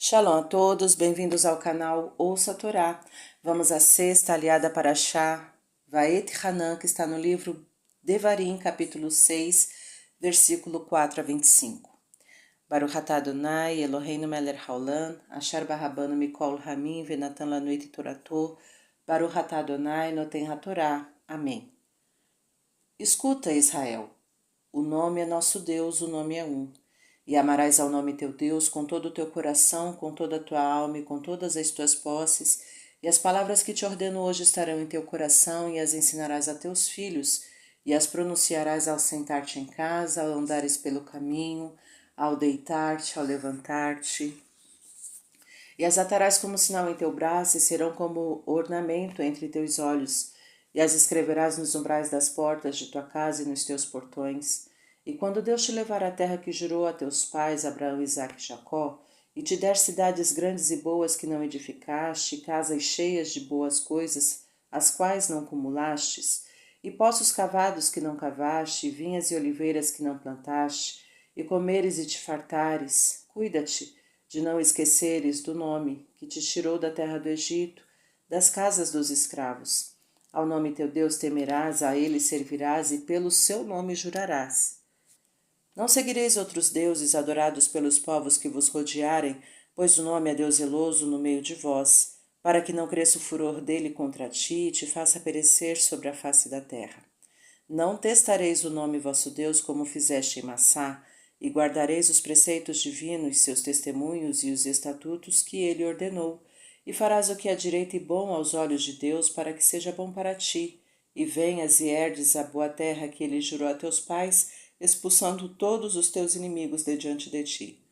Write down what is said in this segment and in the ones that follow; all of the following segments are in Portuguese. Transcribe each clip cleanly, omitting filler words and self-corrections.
Shalom a todos, bem-vindos ao canal Ouça a Torá. Vamos à sexta aliada para Shá, Vaet Hanan, que está no livro Devarim, capítulo 6, versículo 4 a 25. Baruch atah Adonai, Eloheinu melech haolam, asher barabanu mikol hamim venatan lanu et torato, Baruch atah Adonai noten hatorá. Amém. Escuta, Israel, o nome é nosso Deus, o nome é um. E amarás ao nome teu Deus com todo o teu coração, com toda a tua alma e com todas as tuas posses, e as palavras que te ordeno hoje estarão em teu coração, e as ensinarás a teus filhos, e as pronunciarás ao sentar-te em casa, ao andares pelo caminho, ao deitar-te, ao levantar-te. E as atarás como sinal em teu braço, e serão como ornamento entre teus olhos, e as escreverás nos umbrais das portas de tua casa e nos teus portões. E quando Deus te levar à terra que jurou a teus pais, Abraão, Isaque e Jacó, e te der cidades grandes e boas que não edificaste, casas cheias de boas coisas, as quais não cumulastes, e poços cavados que não cavaste, vinhas e oliveiras que não plantaste, e comeres e te fartares, cuida-te de não esqueceres do nome que te tirou da terra do Egito, das casas dos escravos. Ao nome teu Deus temerás, a ele servirás e pelo seu nome jurarás. Não seguireis outros deuses adorados pelos povos que vos rodearem, pois o nome é Deus zeloso no meio de vós, para que não cresça o furor dele contra ti e te faça perecer sobre a face da terra. Não testareis o nome vosso Deus como fizeste em Massá, e guardareis os preceitos divinos, seus testemunhos e os estatutos que ele ordenou, e farás o que é direito e bom aos olhos de Deus, para que seja bom para ti, e venhas e herdes a boa terra que ele jurou a teus pais, expulsando todos os teus inimigos de diante de ti.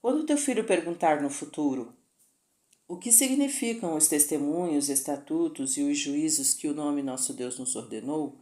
Quando teu filho perguntar no futuro o que significam os testemunhos, estatutos e os juízos que o nome nosso Deus nos ordenou,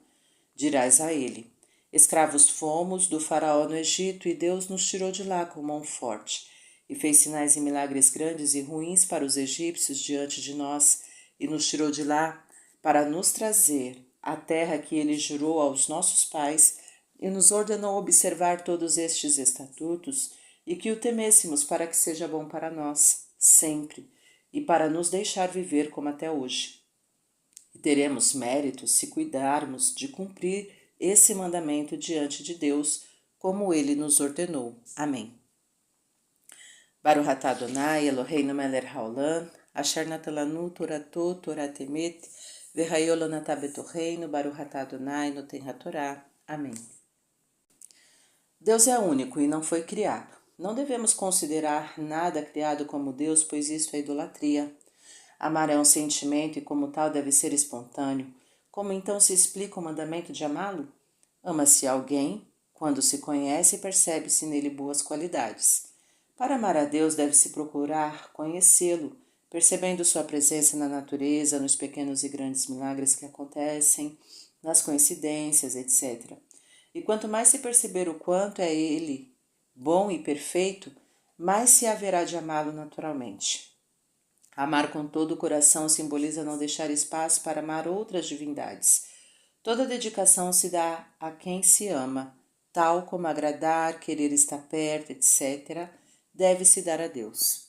dirás a ele: escravos fomos do faraó no Egito, e Deus nos tirou de lá com mão forte, e fez sinais e milagres grandes e ruins para os egípcios diante de nós, e nos tirou de lá para nos trazer a terra que ele jurou aos nossos pais, e nos ordenou observar todos estes estatutos, e que o temêssemos para que seja bom para nós, sempre, e para nos deixar viver como até hoje. E teremos mérito se cuidarmos de cumprir esse mandamento diante de Deus, como ele nos ordenou. Amém. Baruch atah Adonai, Eloheinu melech haolam, asher natan lanu torato, torat emet, v'hayol lo natan betorreinu, Baruch atah Adonai noten hatorá. Amém. Deus é único e não foi criado. Não devemos considerar nada criado como Deus, pois isto é idolatria. Amar é um sentimento e, como tal, deve ser espontâneo. Como então se explica o mandamento de amá-lo? Ama-se alguém quando se conhece e percebe-se nele boas qualidades. Para amar a Deus, deve-se procurar conhecê-lo, percebendo sua presença na natureza, nos pequenos e grandes milagres que acontecem, nas coincidências, etc. E quanto mais se perceber o quanto é ele bom e perfeito, mais se haverá de amá-lo naturalmente. Amar com todo o coração simboliza não deixar espaço para amar outras divindades. Toda dedicação se dá a quem se ama, tal como agradar, querer estar perto, etc., deve-se dar a Deus.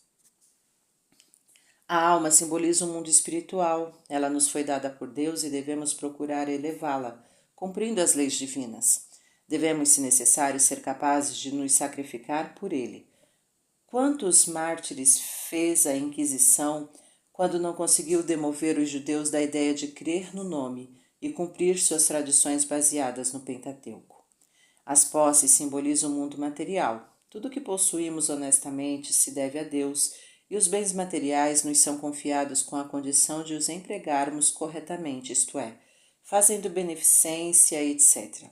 A alma simboliza o mundo espiritual. Ela nos foi dada por Deus e devemos procurar elevá-la, cumprindo as leis divinas. Devemos, se necessário, ser capazes de nos sacrificar por ele. Quantos mártires fez a Inquisição quando não conseguiu demover os judeus da ideia de crer no nome e cumprir suas tradições baseadas no Pentateuco? As posses simbolizam o mundo material. Tudo o que possuímos honestamente se deve a Deus, e os bens materiais nos são confiados com a condição de os empregarmos corretamente, isto é, fazendo beneficência, etc.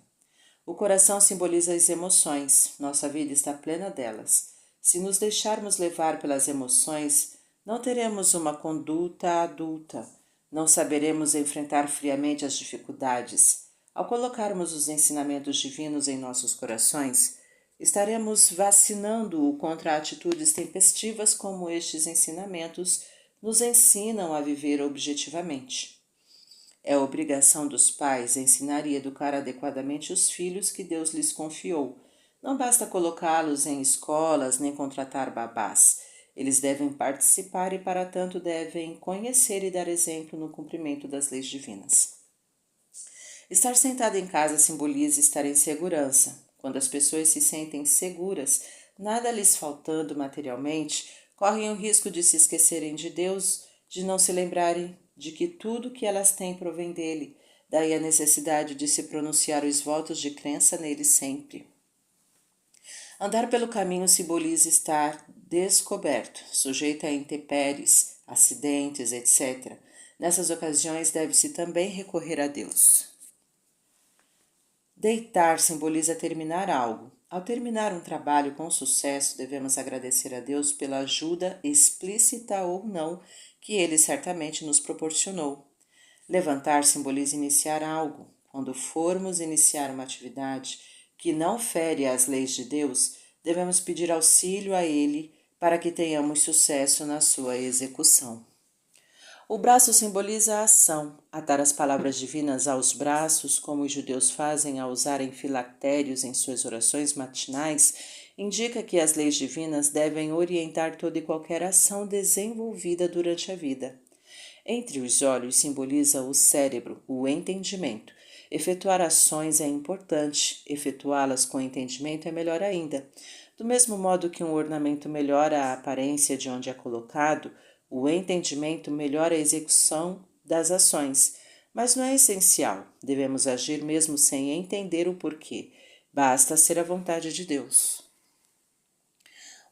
O coração simboliza as emoções. Nossa vida está plena delas. Se nos deixarmos levar pelas emoções, não teremos uma conduta adulta, não saberemos enfrentar friamente as dificuldades. Ao colocarmos os ensinamentos divinos em nossos corações, estaremos vacinando-o contra atitudes tempestivas como estes ensinamentos nos ensinam a viver objetivamente. É obrigação dos pais ensinar e educar adequadamente os filhos que Deus lhes confiou, Não basta colocá-los em escolas nem contratar babás. Eles devem participar e, para tanto, devem conhecer e dar exemplo no cumprimento das leis divinas. Estar sentado em casa simboliza estar em segurança. Quando as pessoas se sentem seguras, nada lhes faltando materialmente, correm o risco de se esquecerem de Deus, de não se lembrarem de que tudo que elas têm provém dele. Daí a necessidade de se pronunciar os votos de crença nele sempre. Andar pelo caminho simboliza estar descoberto, sujeito a intempéries, acidentes, etc. Nessas ocasiões deve-se também recorrer a Deus. Deitar simboliza terminar algo. Ao terminar um trabalho com sucesso, devemos agradecer a Deus pela ajuda, explícita ou não, que Ele certamente nos proporcionou. Levantar simboliza iniciar algo. Quando formos iniciar uma atividade que não fere as leis de Deus, devemos pedir auxílio a Ele para que tenhamos sucesso na sua execução. O braço simboliza a ação. Atar as palavras divinas aos braços, como os judeus fazem ao usarem filactérios em suas orações matinais, indica que as leis divinas devem orientar toda e qualquer ação desenvolvida durante a vida. Entre os olhos simboliza o cérebro, o entendimento. Efetuar ações é importante, efetuá-las com entendimento é melhor ainda. Do mesmo modo que um ornamento melhora a aparência de onde é colocado, o entendimento melhora a execução das ações, mas não é essencial. Devemos agir mesmo sem entender o porquê. Basta ser a vontade de Deus.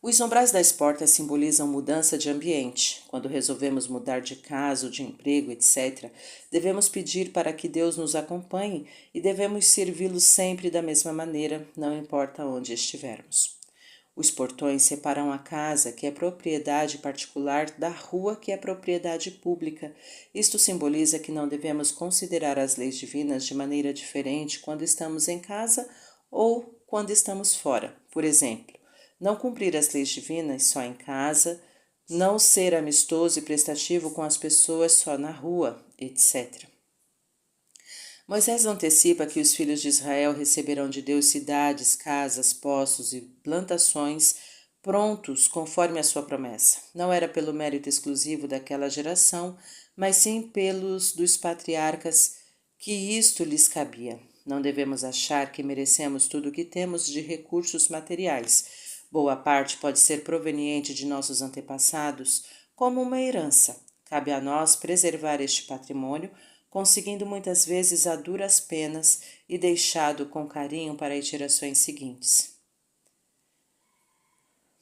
Os umbrais das portas simbolizam mudança de ambiente. Quando resolvemos mudar de casa ou de emprego, etc., devemos pedir para que Deus nos acompanhe e devemos servi-lo sempre da mesma maneira, não importa onde estivermos. Os portões separam a casa, que é propriedade particular, da rua, que é propriedade pública. Isto simboliza que não devemos considerar as leis divinas de maneira diferente quando estamos em casa ou quando estamos fora. Por exemplo, não cumprir as leis divinas só em casa, não ser amistoso e prestativo com as pessoas só na rua, etc. Moisés antecipa que os filhos de Israel receberão de Deus cidades, casas, poços e plantações prontos conforme a sua promessa. Não era pelo mérito exclusivo daquela geração, mas sim pelos dos patriarcas que isto lhes cabia. Não devemos achar que merecemos tudo o que temos de recursos materiais. Boa parte pode ser proveniente de nossos antepassados, como uma herança. Cabe a nós preservar este patrimônio, conseguindo muitas vezes a duras penas e deixado com carinho para as gerações seguintes.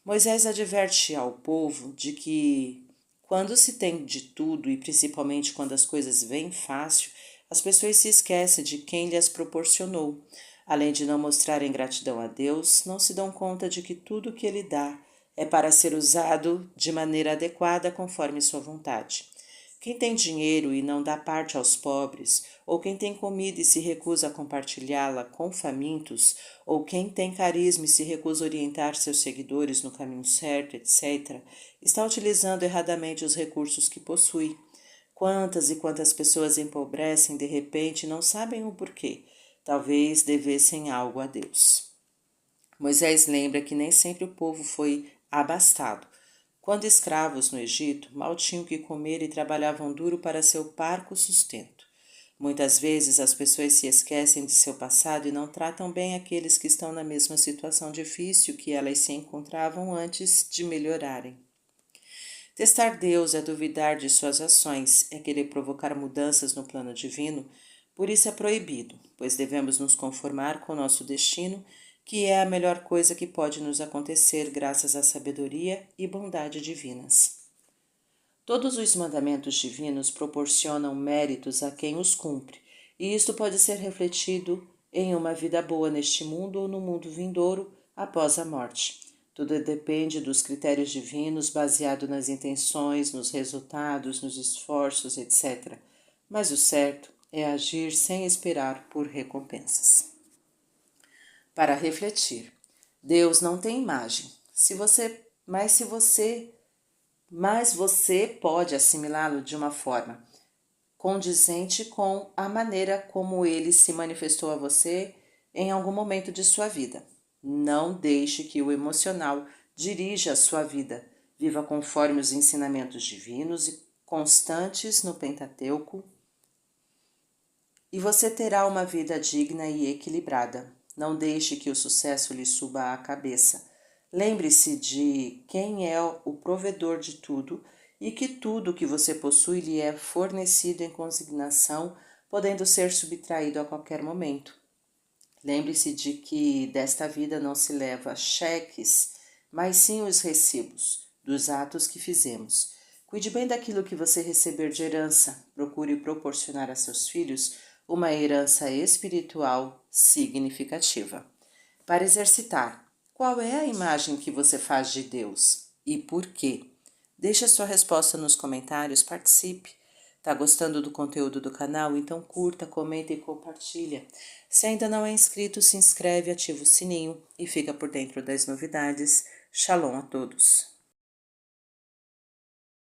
Moisés adverte ao povo de que, quando se tem de tudo e principalmente quando as coisas vêm fácil, as pessoas se esquecem de quem lhes proporcionou. Além de não mostrarem gratidão a Deus, não se dão conta de que tudo o que Ele dá é para ser usado de maneira adequada conforme sua vontade. Quem tem dinheiro e não dá parte aos pobres, ou quem tem comida e se recusa a compartilhá-la com famintos, ou quem tem carisma e se recusa a orientar seus seguidores no caminho certo, etc., está utilizando erradamente os recursos que possui. Quantas e quantas pessoas empobrecem de repente e não sabem o porquê. Talvez devessem algo a Deus. Moisés lembra que nem sempre o povo foi abastado. Quando escravos no Egito, mal tinham o que comer e trabalhavam duro para seu parco sustento. Muitas vezes as pessoas se esquecem de seu passado e não tratam bem aqueles que estão na mesma situação difícil que elas se encontravam antes de melhorarem. Testar Deus é duvidar de suas ações, é querer provocar mudanças no plano divino. Por isso é proibido, pois devemos nos conformar com o nosso destino, que é a melhor coisa que pode nos acontecer graças à sabedoria e bondade divinas. Todos os mandamentos divinos proporcionam méritos a quem os cumpre, e isto pode ser refletido em uma vida boa neste mundo ou no mundo vindouro após a morte. Tudo depende dos critérios divinos baseado nas intenções, nos resultados, nos esforços, etc. Mas o certo é agir sem esperar por recompensas. Para refletir, Deus não tem imagem, mas você pode assimilá-lo de uma forma condizente com a maneira como ele se manifestou a você em algum momento de sua vida. Não deixe que o emocional dirija a sua vida. Viva conforme os ensinamentos divinos e constantes no Pentateuco, e você terá uma vida digna e equilibrada. Não deixe que o sucesso lhe suba à cabeça. Lembre-se de quem é o provedor de tudo e que tudo que você possui lhe é fornecido em consignação, podendo ser subtraído a qualquer momento. Lembre-se de que desta vida não se leva cheques, mas sim os recibos dos atos que fizemos. Cuide bem daquilo que você receber de herança. Procure proporcionar a seus filhos uma herança espiritual significativa. Para exercitar, qual é a imagem que você faz de Deus e por quê? Deixe a sua resposta nos comentários, participe. Tá gostando do conteúdo do canal? Então curta, comenta e compartilha. Se ainda não é inscrito, se inscreve, ativa o sininho e fica por dentro das novidades. Shalom a todos!